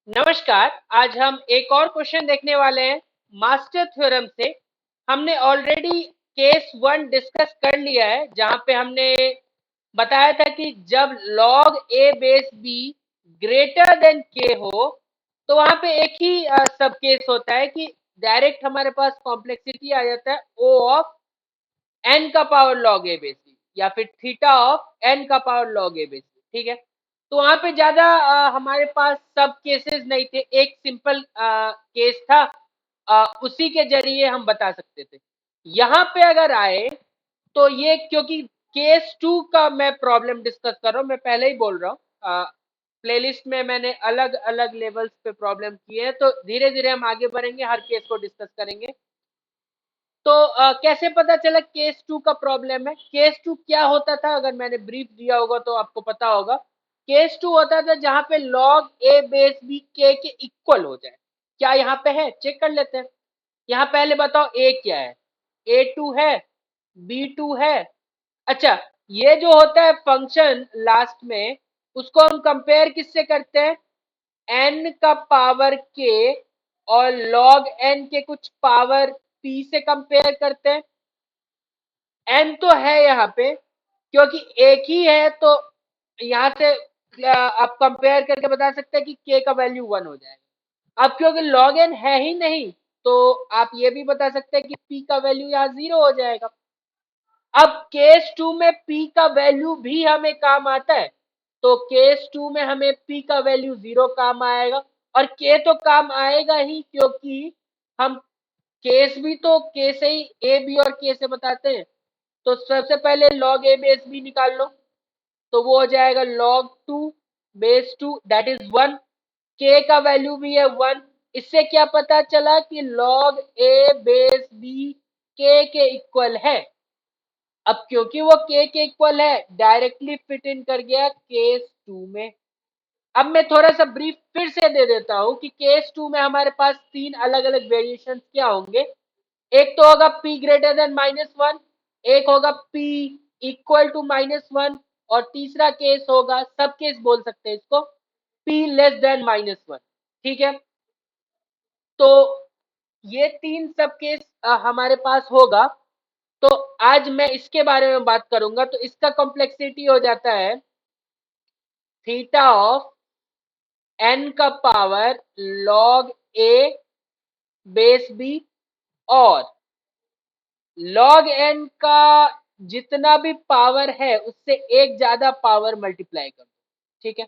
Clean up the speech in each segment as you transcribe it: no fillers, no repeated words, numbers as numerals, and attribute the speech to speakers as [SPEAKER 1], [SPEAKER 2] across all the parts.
[SPEAKER 1] नमस्कार। आज हम एक और क्वेश्चन देखने वाले हैं मास्टर थ्योरम से। हमने ऑलरेडी केस वन डिस्कस कर लिया है, जहां पे हमने बताया था कि जब log a base b greater than k हो तो वहां पे एक ही सब केस होता है कि डायरेक्ट हमारे पास कॉम्प्लेक्सिटी आ जाता है o ऑफ n का power log a base b या फिर थीटा ऑफ n का power log a base b। ठीक है, तो वहां पे ज्यादा हमारे पास सब केसेस नहीं थे, एक सिंपल केस था, उसी के जरिए हम बता सकते थे। यहाँ पे अगर आए तो ये क्योंकि केस टू का मैं प्रॉब्लम डिस्कस कर रहा हूँ, मैं पहले ही बोल रहा हूँ, प्लेलिस्ट में मैंने अलग अलग लेवल्स पे प्रॉब्लम किए हैं, तो धीरे धीरे हम आगे बढ़ेंगे, हर केस को डिस्कस करेंगे। तो कैसे पता चला केस टू का प्रॉब्लम है? केस टू क्या होता था, अगर मैंने ब्रीफ दिया होगा तो आपको पता होगा। केस टू होता था जहां पे log a base b k के इक्वल हो जाए। क्या यहाँ पे है? चेक कर लेते हैं। यहाँ पहले बताओ a क्या है? a2 है, b2 है। अच्छा, ये जो होता है फंक्शन लास्ट में, उसको हम कंपेयर किससे करते हैं? n का पावर k और log n के कुछ पावर p से कंपेयर करते हैं। n तो है यहाँ पे, क्योंकि एक ही है तो यहाँ से आप कंपेयर करके बता सकते हैं कि k का वैल्यू 1 हो जाएगा। अब क्योंकि log n है ही नहीं, तो आप ये भी बता सकते हैं कि p का वैल्यू यहाँ 0 हो जाएगा। अब केस टू में p का वैल्यू भी हमें काम आता है, तो केस टू में हमें p का वैल्यू 0 काम आएगा, और k तो काम आएगा ही, क्योंकि हम केस भी तो k से ही, a b और k से बताते हैं। तो सबसे पहले log a बेस b निकाल लो, तो वो हो जाएगा log 2 base 2 that is 1। k का वैल्यू भी है 1। इससे क्या पता चला कि log a base b k के इक्वल है। अब क्योंकि वो k के इक्वल है, डायरेक्टली फिट इन कर गया केस टू में। अब मैं थोड़ा सा ब्रीफ फिर से दे देता हूं कि केस टू में हमारे पास तीन अलग अलग वेरिएशन क्या होंगे। एक तो होगा p ग्रेटर देन -1, एक होगा p इक्वल टू -1, और तीसरा केस होगा, सब केस बोल सकते हैं इसको, p लेस देन -1। ठीक है, तो ये तीन सब केस हमारे पास होगा। तो आज मैं इसके बारे में बात करूंगा। तो इसका कॉम्प्लेक्सिटी हो जाता है थीटा ऑफ n का power log a base b, और log n का जितना भी पावर है उससे एक ज्यादा पावर मल्टीप्लाई कर दो। ठीक है,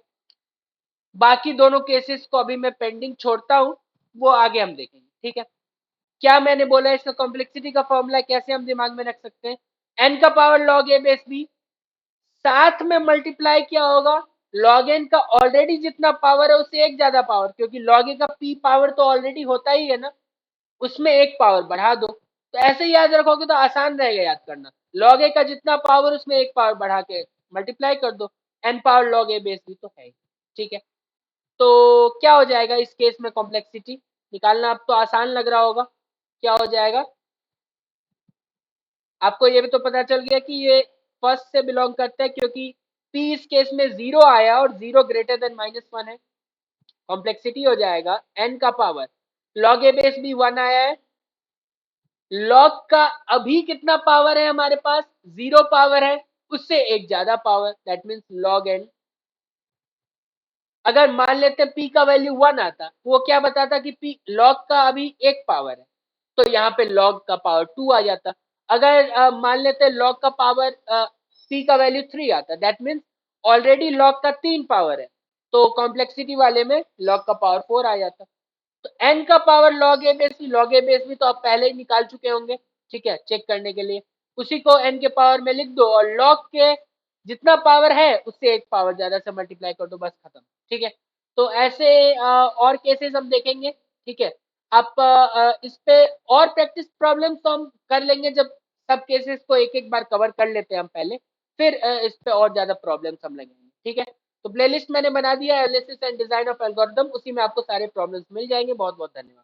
[SPEAKER 1] बाकी दोनों केसेस को अभी मैं पेंडिंग छोड़ता हूं, वो आगे हम देखेंगे। ठीक है, क्या मैंने बोला, इसका कॉम्प्लेक्सिटी का फॉर्मूला कैसे हम दिमाग में रख सकते हैं? n का power log a base b, साथ में मल्टीप्लाई क्या होगा, log n का ऑलरेडी जितना पावर है उससे एक ज्यादा पावर, क्योंकि log a का p पावर तो ऑलरेडी होता ही है ना, उसमें एक पावर बढ़ा दो। तो ऐसे ही याद रखोगे तो आसान रहेगा याद करना। log a का जितना पावर उसमें एक पावर बढ़ा के मल्टीप्लाई कर दो, n power log a base b तो है ही। ठीक है, तो क्या हो जाएगा इस केस में? कॉम्प्लेक्सिटी निकालना अब तो आसान लग रहा होगा। क्या हो जाएगा? आपको ये भी तो पता चल गया कि ये फर्स्ट से बिलोंग करता है, क्योंकि p इस केस में 0 आया और 0 ग्रेटर देन -1 है। कॉम्प्लेक्सिटी हो जाएगा n का power log a base b 1 आया है, log का अभी कितना पावर है हमारे पास? 0 पावर है, उससे एक ज्यादा power, that means log n। अगर मान लेते p का वैल्यू 1 आता, वो क्या बताता कि p log का अभी एक पावर है, तो यहाँ पे log का पावर 2 आ जाता। अगर मान लेते log का पावर p का वैल्यू 3 आता, दैट मीन्स ऑलरेडी log का 3 पावर है, तो कॉम्प्लेक्सिटी वाले में log का पावर 4 आ जाता। तो n का power log a base b, log a base b तो आप पहले ही निकाल चुके होंगे। ठीक है, चेक करने के लिए उसी को n के पावर में लिख दो, और log के जितना पावर है उससे एक पावर ज्यादा से मल्टीप्लाई कर दो, बस खत्म। ठीक है, तो ऐसे और केसेस हम देखेंगे। ठीक है, आप इस पे और प्रैक्टिस प्रॉब्लम्स तो हम कर लेंगे जब सब केसेस को एक एक बार कवर कर लेते हैं हम पहले, फिर इस पे और ज्यादा प्रॉब्लम्स हम लगेंगे। ठीक है, तो प्लेलिस्ट मैंने बना दिया analysis and design of algorithm, उसी में आपको सारे प्रॉब्लम्स मिल जाएंगे। बहुत बहुत धन्यवाद।